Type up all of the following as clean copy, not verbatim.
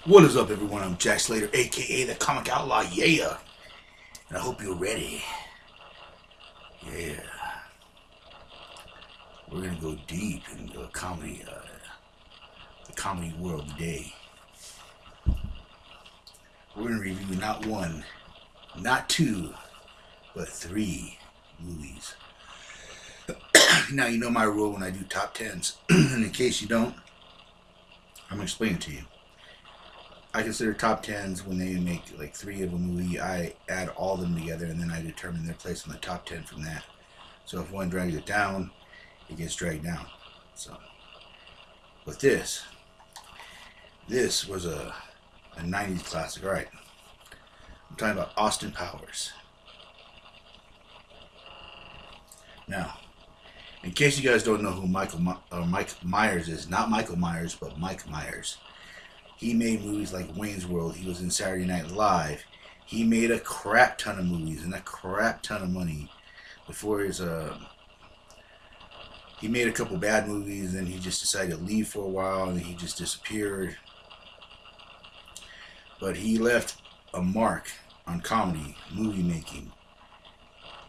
What is up, everyone? I'm Jack Slater, aka the Comic Outlaw, yeah. And I hope you're ready. Yeah. We're gonna go deep into the comedy world today. We're gonna review not one, not two, but three movies. Now, you know my rule when I do top tens. And in case you don't, I'm gonna explain it to you. I consider top tens when they make like three of a movie. I add all of them together and then I determine their place on the top 10 from that. So if one drags it down, it gets dragged down. So, but this was a 90s classic. All right, I'm talking about Austin Powers. Now, in case you guys don't know who Mike Myers is, not Michael Myers, but Mike Myers. He made movies like Wayne's World. He was in Saturday Night Live. He made a crap ton of movies and a crap ton of money before his he made a couple bad movies, and he just decided to leave for a while, and he just disappeared. But he left a mark on comedy, movie making,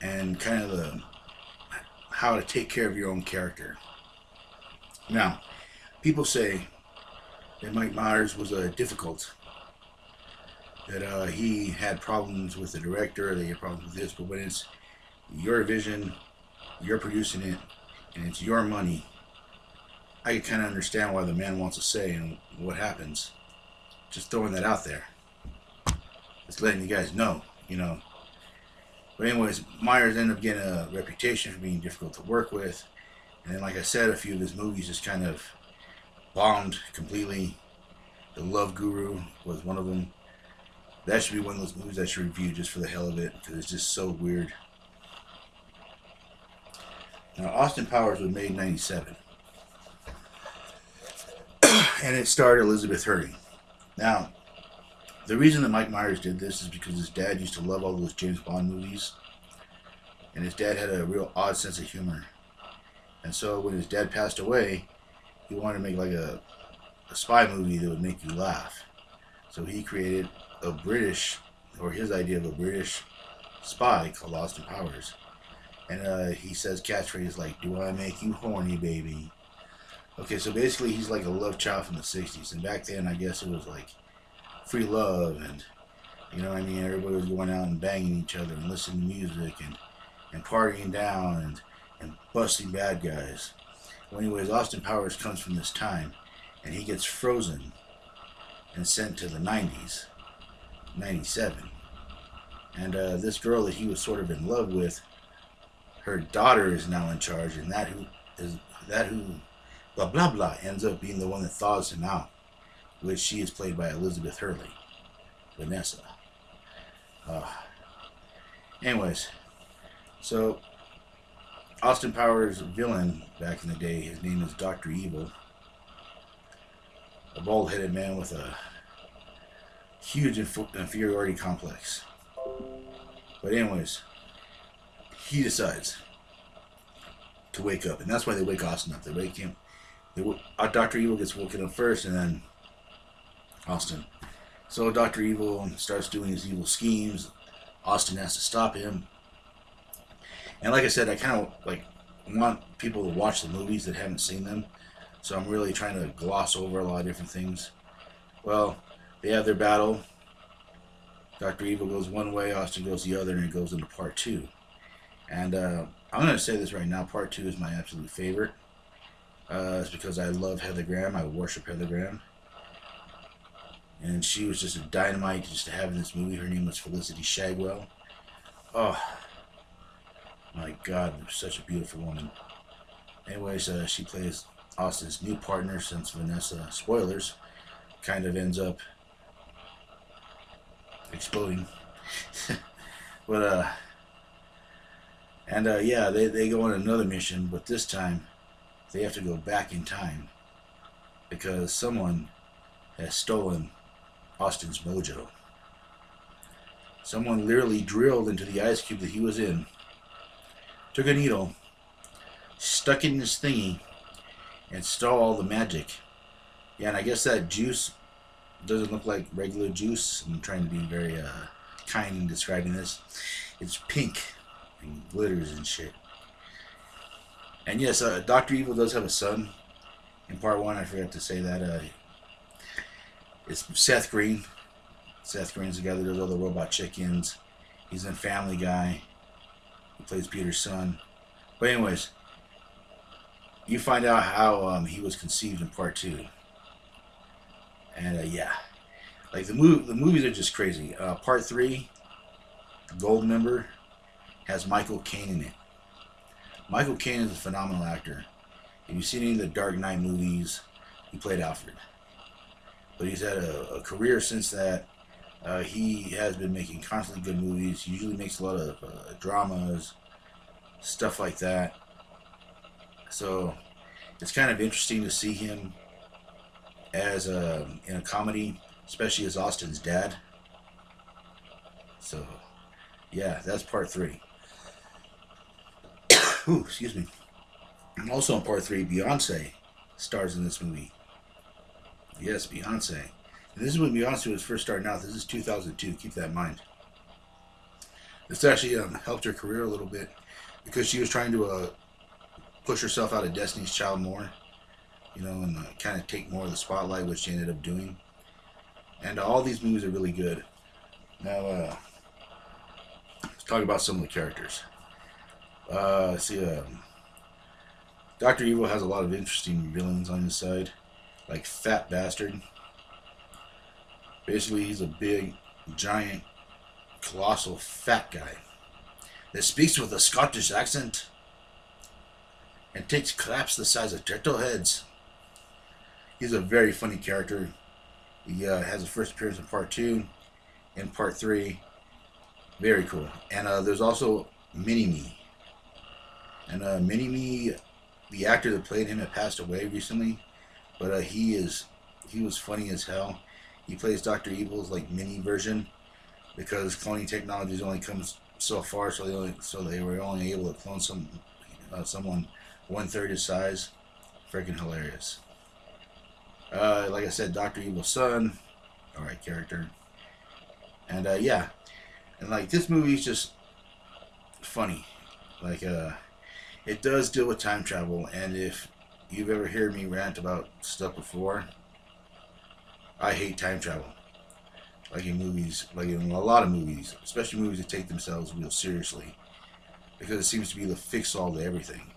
and kind of the how to take care of your own character. Now, people say that Mike Myers was difficult, that he had problems with the director, that he had problems with this, but when it's your vision, you're producing it, and it's your money, I can kind of understand why the man wants to say and what happens. Just throwing that out there. Just letting you guys know. But anyways, Myers ended up getting a reputation for being difficult to work with. And then, like I said, a few of his movies just kind of bombed completely. The Love Guru was one of them. That should be one of those movies I should review just for the hell of it, because it's just so weird. Now, Austin Powers was made in 97. And it starred Elizabeth Hurley. Now, the reason that Mike Myers did this is because his dad used to love all those James Bond movies. And his dad had a real odd sense of humor. And so when his dad passed away, he wanted to make like a spy movie that would make you laugh. So he created his idea of a British spy called Austin Powers. And he says catchphrases like, "Do I make you horny, baby?" Okay, so basically he's like a love child from the 60s. And back then, I guess it was like free love, and you know what I mean? Everybody was going out and banging each other and listening to music and partying down and busting bad guys. Well, anyways, Austin Powers comes from this time, and he gets frozen and sent to the 90s, 97. And this girl that he was sort of in love with, her daughter is now in charge, and that who blah blah blah ends up being the one that thaws him out, which she is played by Elizabeth Hurley, Vanessa. Uh, anyways, so Austin Powers' villain back in the day, his name is Doctor Evil, a bald-headed man with a huge inferiority complex. But anyways, he decides to wake up, and that's why they wake Austin up. They wake him. Doctor Evil gets woken up first, and then Austin. So Doctor Evil starts doing his evil schemes. Austin has to stop him. And like I said, I kind of like want people to watch the movies that haven't seen them. So I'm really trying to gloss over a lot of different things. Well, they have their battle. Doctor Evil goes one way, Austin goes the other, and it goes into part two. And I'm going to say this right now. Part two is my absolute favorite. It's because I love Heather Graham. I worship Heather Graham. And she was just a dynamite just to have in this movie. Her name was Felicity Shagwell. Oh, my God, such a beautiful woman. Anyways, she plays Austin's new partner since Vanessa, spoilers, kind of ends up exploding. But, yeah, they go on another mission, but this time they have to go back in time because someone has stolen Austin's mojo. Someone literally drilled into the ice cube that he was in, took a needle, stuck it in this thingy, and stole all the magic. Yeah, and I guess that juice doesn't look like regular juice. I'm trying to be very kind in describing this. It's pink and glitters and shit. And yes, Doctor Evil does have a son. In part one, I forgot to say that it's Seth Green. Seth Green's the guy that does all the Robot Chickens. He's in Family Guy. He plays Peter's son. But anyways, you find out how he was conceived in part two, and yeah, like the movies are just crazy. Part three, Goldmember, has Michael Caine in it. Michael Caine is a phenomenal actor. If you've seen any of the Dark Knight movies, he played Alfred. But he's had a career since that. He has been making constantly good movies. He usually makes a lot of dramas, stuff like that. So it's kind of interesting to see him as in a comedy, especially as Austin's dad. So yeah, that's part three. Ooh, excuse me. And also in part three, Beyonce stars in this movie. Yes, Beyonce. And this is when Beyonce was first starting out. This is 2002. Keep that in mind. This actually helped her career a little bit because she was trying to push herself out of Destiny's Child more, you know, and kind of take more of the spotlight, which she ended up doing. And all these movies are really good. Now, let's talk about some of the characters. See, Dr. Evil has a lot of interesting villains on his side, like Fat Bastard. Basically, he's a big, giant, colossal, fat guy that speaks with a Scottish accent and takes claps the size of turtle heads. He's a very funny character. He has a first appearance in part two, in part three. Very cool. And there's also Mini Me. And Mini Me, the actor that played him, had passed away recently, but he was funny as hell. He plays Dr. Evil's like mini version because cloning technologies only comes so far, so they were only able to clone someone 1/3 his size. Freaking hilarious. Like I said, Dr. Evil's son, alright character, and yeah, and like this movie's just funny. Like it does deal with time travel, and if you've ever heard me rant about stuff before, I hate time travel. Like in movies, like in a lot of movies, especially movies that take themselves real seriously, because it seems to be the fix-all to everything.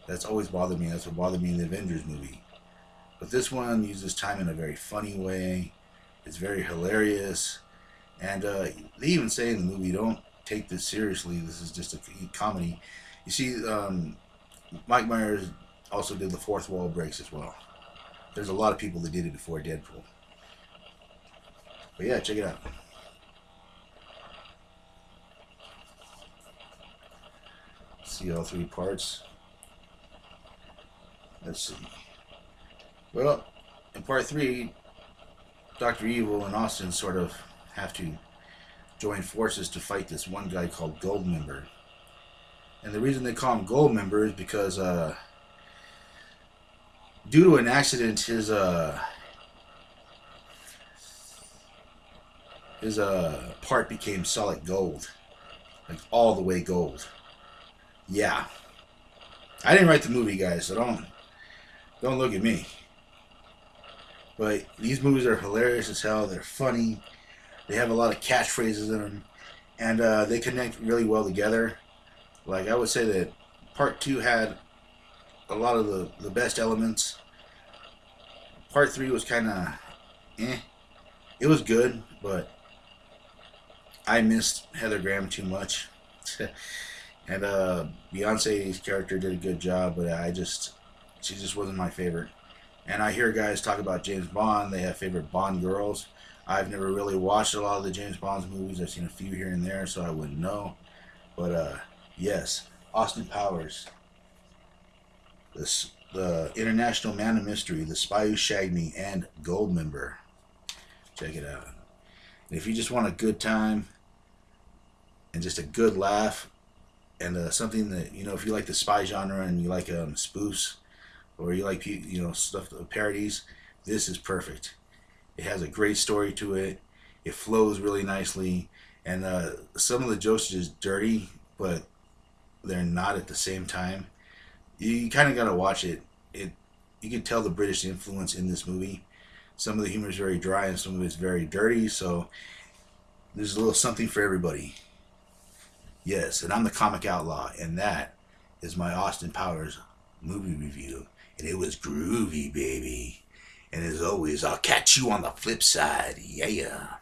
That's always bothered me. That's what bothered me in the Avengers movie. But this one uses time in a very funny way. It's very hilarious, and they even say in the movie, "Don't take this seriously. This is just a comedy." You see, Mike Myers also did the fourth wall breaks as well. There's a lot of people that did it before Deadpool. But yeah, check it out. See all three parts. Let's see. Well, in part three, Dr. Evil and Austin sort of have to join forces to fight this one guy called Goldmember. And the reason they call him Goldmember is because due to an accident, his part became solid gold, like all the way gold. Yeah, I didn't write the movie, guys, so don't look at me. But these movies are hilarious as hell. They're funny. They have a lot of catchphrases in them, and they connect really well together. Like I would say that part two had a lot of the best elements. Part three was kind of eh. It was good, but I missed Heather Graham too much. And Beyonce's character did a good job, but she just wasn't my favorite. And I hear guys talk about James Bond. They have favorite Bond girls. I've never really watched a lot of the James Bond movies. I've seen a few here and there, so I wouldn't know. But yes, Austin Powers, the International Man of Mystery, The Spy Who Shagged Me, and Goldmember. Check it out. And if you just want a good time and just a good laugh and something that, you know, if you like the spy genre and you like spoofs or you like, you know, stuff, parodies, This is perfect. It has a great story to it. It flows really nicely, and some of the jokes are just dirty, but they're not at the same time. You kind of gotta watch it. It You can tell the British influence in this movie. Some of the humor is very dry, and some of it's very dirty. So there's a little something for everybody. Yes, and I'm the comic outlaw, and that is my Austin Powers movie review, and it was groovy, baby. And as always, I'll catch you on the flip side. Yeah.